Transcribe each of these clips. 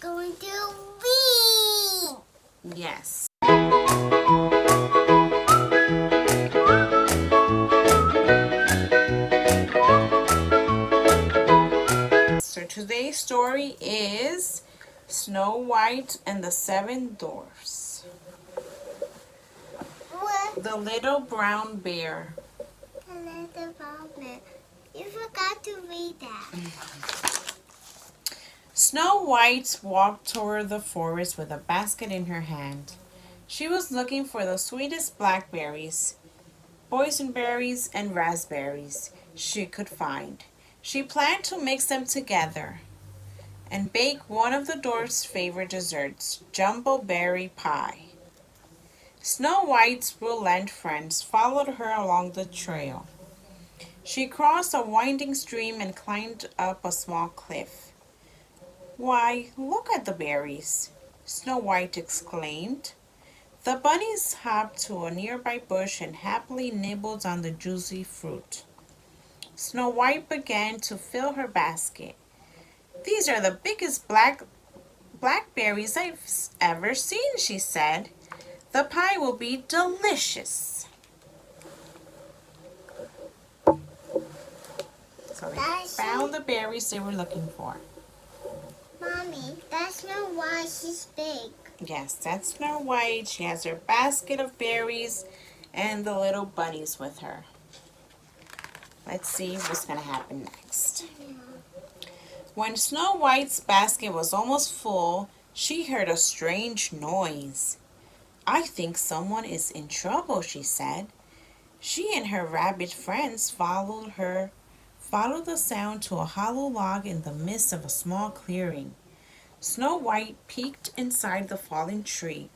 going to read. Yes. So today's story is Snow White and the Seven Dwarfs. What? The Little Brown Bear. The little brown bear. You forgot to read that. Snow White walked toward the forest with a basket in her hand. She was looking for the sweetest blackberries, boysenberries, and raspberries she could find. She planned to mix them together and bake one of the dwarf's favorite desserts, jumbo berry pie. Snow White's woodland friends followed her along the trail. She crossed a winding stream and climbed up a small cliff. "Why, look at the berries!" Snow White exclaimed. The bunnies hopped to a nearby bush and happily nibbled on the juicy fruit. Snow White began to fill her basket. "These are the biggest blackberries I've ever seen," she said. "The pie will be delicious." So they found the berries they were looking for. Mommy, that's not why she's big. Yes, that's Snow White. She has her basket of berries and the little bunnies with her. Let's see what's going to happen next. When Snow White's basket was almost full, she heard a strange noise. "I think someone is in trouble," she said. She and her rabbit friends followed the sound to a hollow log in the midst of a small clearing. Snow White peeked inside the fallen tree.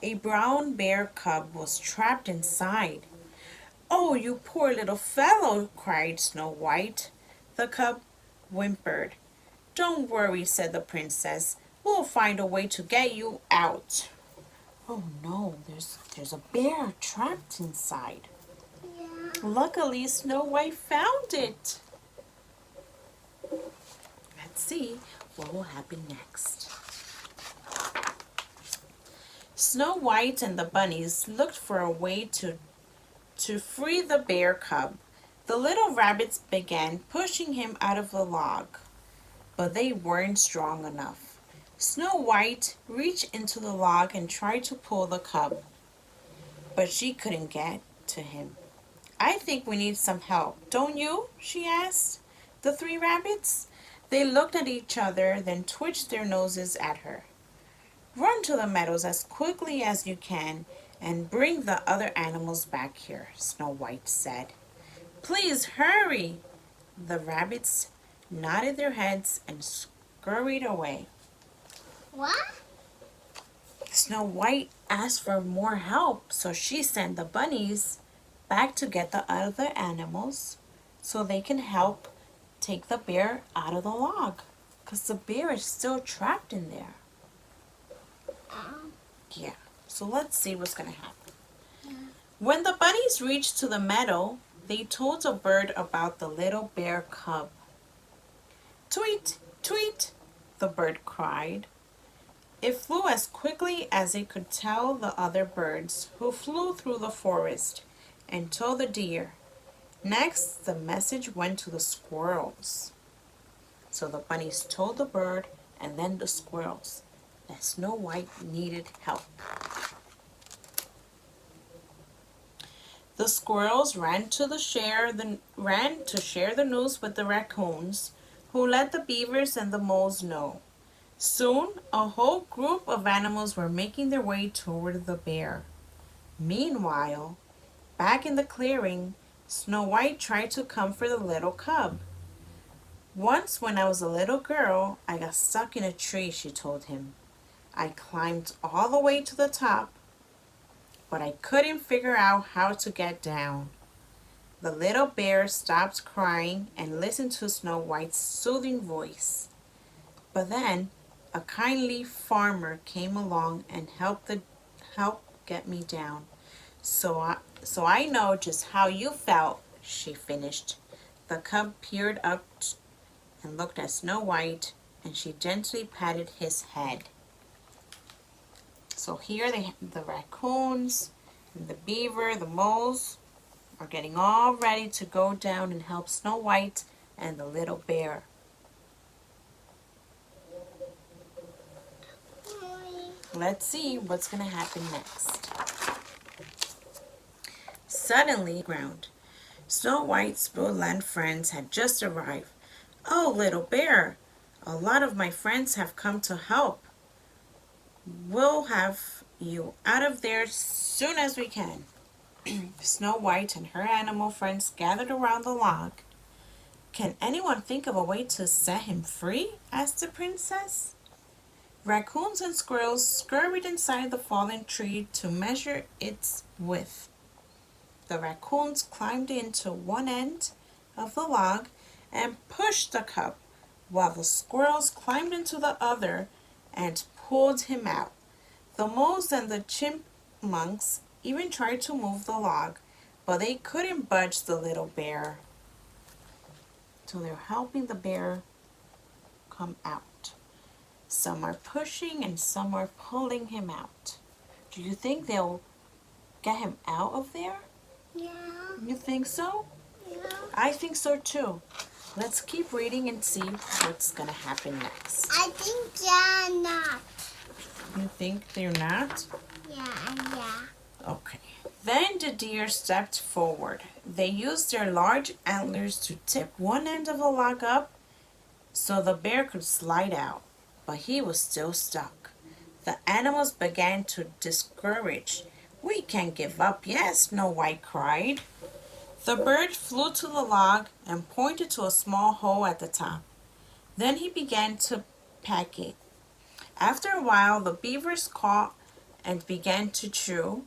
A brown bear cub was trapped inside. "Oh, you poor little fellow!" cried Snow White. The cub whimpered. "Don't worry," said the princess. "We'll find a way to get you out." "Oh no, there's a bear trapped inside." Yeah. Luckily, Snow White found it. Let's see what will happen next. Snow White and the bunnies looked for a way to free the bear cub. The little rabbits began pushing him out of the log, but they weren't strong enough. Snow White reached into the log and tried to pull the cub, but she couldn't get to him. "I think we need some help, don't you?" she asked the three rabbits. They looked at each other, then twitched their noses at her. "Run to the meadows as quickly as you can and bring the other animals back here," Snow White said. "Please hurry." The rabbits nodded their heads and scurried away. What? Snow White asked for more help, so she sent the bunnies back to get the other animals so they can help take the bear out of the log, because the bear is still trapped in there. Yeah, so let's see what's going to happen. When the bunnies reached to the meadow, they told a bird about the little bear cub. "Tweet, tweet," the bird cried. It flew as quickly as it could tell the other birds, who flew through the forest and told the deer. Next, the message went to the squirrels. So the bunnies told the bird and then the squirrels that Snow White needed help. The squirrels ran to share the news with the raccoons, who let the beavers and the moles know. Soon, a whole group of animals were making their way toward the bear. Meanwhile, back in the clearing, Snow White tried to comfort the little cub. "Once when I was a little girl, I got stuck in a tree," she told him. "I climbed all the way to the top, but I couldn't figure out how to get down." The little bear stopped crying and listened to Snow White's soothing voice. But then a kindly farmer came along and helped get me down. So I know just how you felt," she finished. The cub peered up and looked at Snow White. and she gently patted his head. So here the raccoons, and the beaver, the moles are getting all ready to go down and help Snow White and the little bear. Let's see what's going to happen next. Suddenly, ground. Snow White's woodland friends had just arrived. Oh, little bear, a lot of my friends have come to help. We'll have you out of there as soon as we can. Snow White and her animal friends gathered around the log. Can anyone think of a way to set him free? Asked the princess. Raccoons and squirrels scurried inside the fallen tree to measure its width. The raccoons climbed into one end of the log and pushed the cub, while the squirrels climbed into the other and pulled him out. The moles and the chipmunks even tried to move the log, but they couldn't budge the little bear. So they're helping the bear come out. Some are pushing and some are pulling him out. Do you think they'll get him out of there? Yeah. You think so? Yeah. I think so too. Let's keep reading and see what's gonna happen next. I think they're not. You think they're not? Yeah. Okay. Then the deer stepped forward. They used their large antlers to tip one end of the log up so the bear could slide out, but he was still stuck. The animals began to discourage. We can't give up yet, Snow White cried. The bird flew to the log and pointed to a small hole at the top. Then he began to pack it. After a while, the beavers caught and began to chew.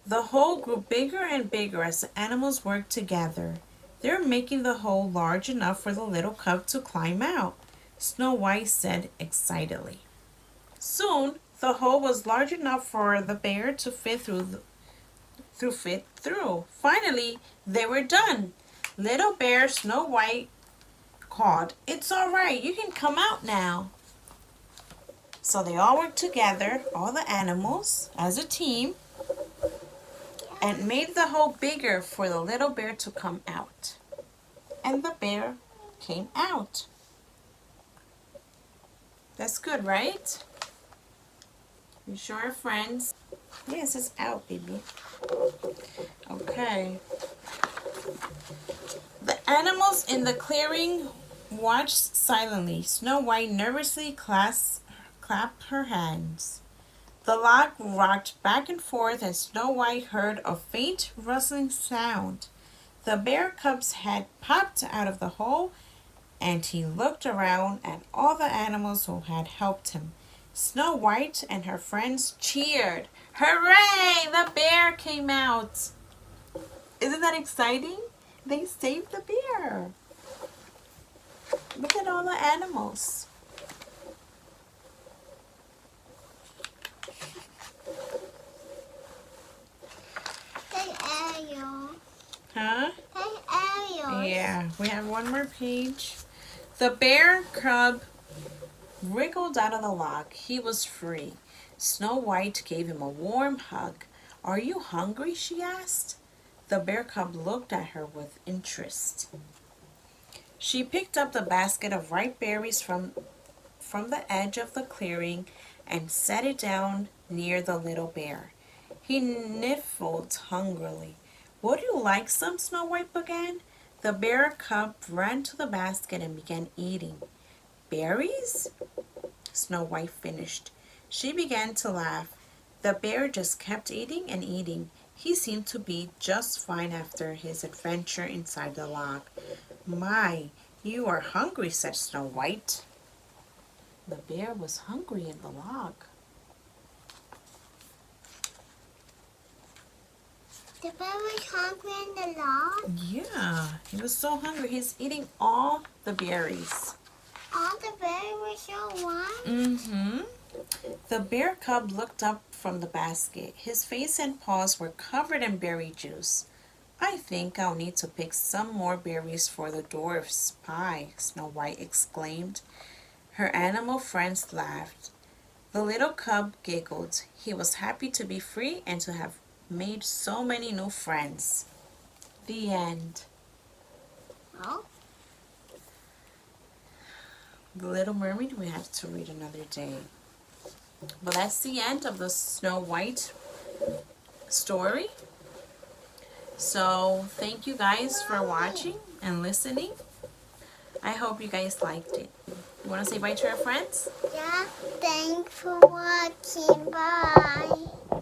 The hole grew bigger and bigger as the animals worked together. They were making the hole large enough for the little cub to climb out, Snow White said excitedly. Soon, the hole was large enough for the bear to fit through. Finally, they were done. Little bear Snow White called, "It's all right, you can come out now." So they all worked together, all the animals, as a team, and made the hole bigger for the little bear to come out. And the bear came out. That's good, right? You sure, friends? Yes, it's out, baby. Okay. The animals in the clearing watched silently. Snow White nervously clapped her hands. The log rocked back and forth, and Snow White heard a faint rustling sound. The bear cub's head popped out of the hole, and he looked around at all the animals who had helped him. Snow White and her friends cheered. Hooray! The bear came out! Isn't that exciting? They saved the bear. Look at all the animals. Hey, Ariel. Huh? Hey, Ariel. Yeah, we have one more page. The bear cub wriggled out of the log. He was free. Snow White gave him a warm hug. Are you hungry? She asked. The bear cub looked at her with interest. She picked up the basket of ripe berries from the edge of the clearing and set it down near the little bear. He sniffled hungrily. Would you like some? Snow White began. The bear cub ran to the basket and began eating. Berries? Snow White finished. She began to laugh. The bear just kept eating and eating. He seemed to be just fine after his adventure inside the log. My, you are hungry, said Snow White. The bear was hungry in the log. The bear was hungry in the log. Yeah, he was so hungry. He's eating all the berries. All the berries were so white. Mm-hmm. The bear cub looked up from the basket. His face and paws were covered in berry juice. I think I'll need to pick some more berries for the dwarf's pie, Snow White exclaimed. Her animal friends laughed. The little cub giggled. He was happy to be free and to have made so many new friends. The end. Oh, The Little Mermaid we have to read another day. But that's the end of the Snow White story. So thank you guys for watching and listening. I hope you guys liked it. You want to say bye to our friends? yeah. Thanks for watching. Bye.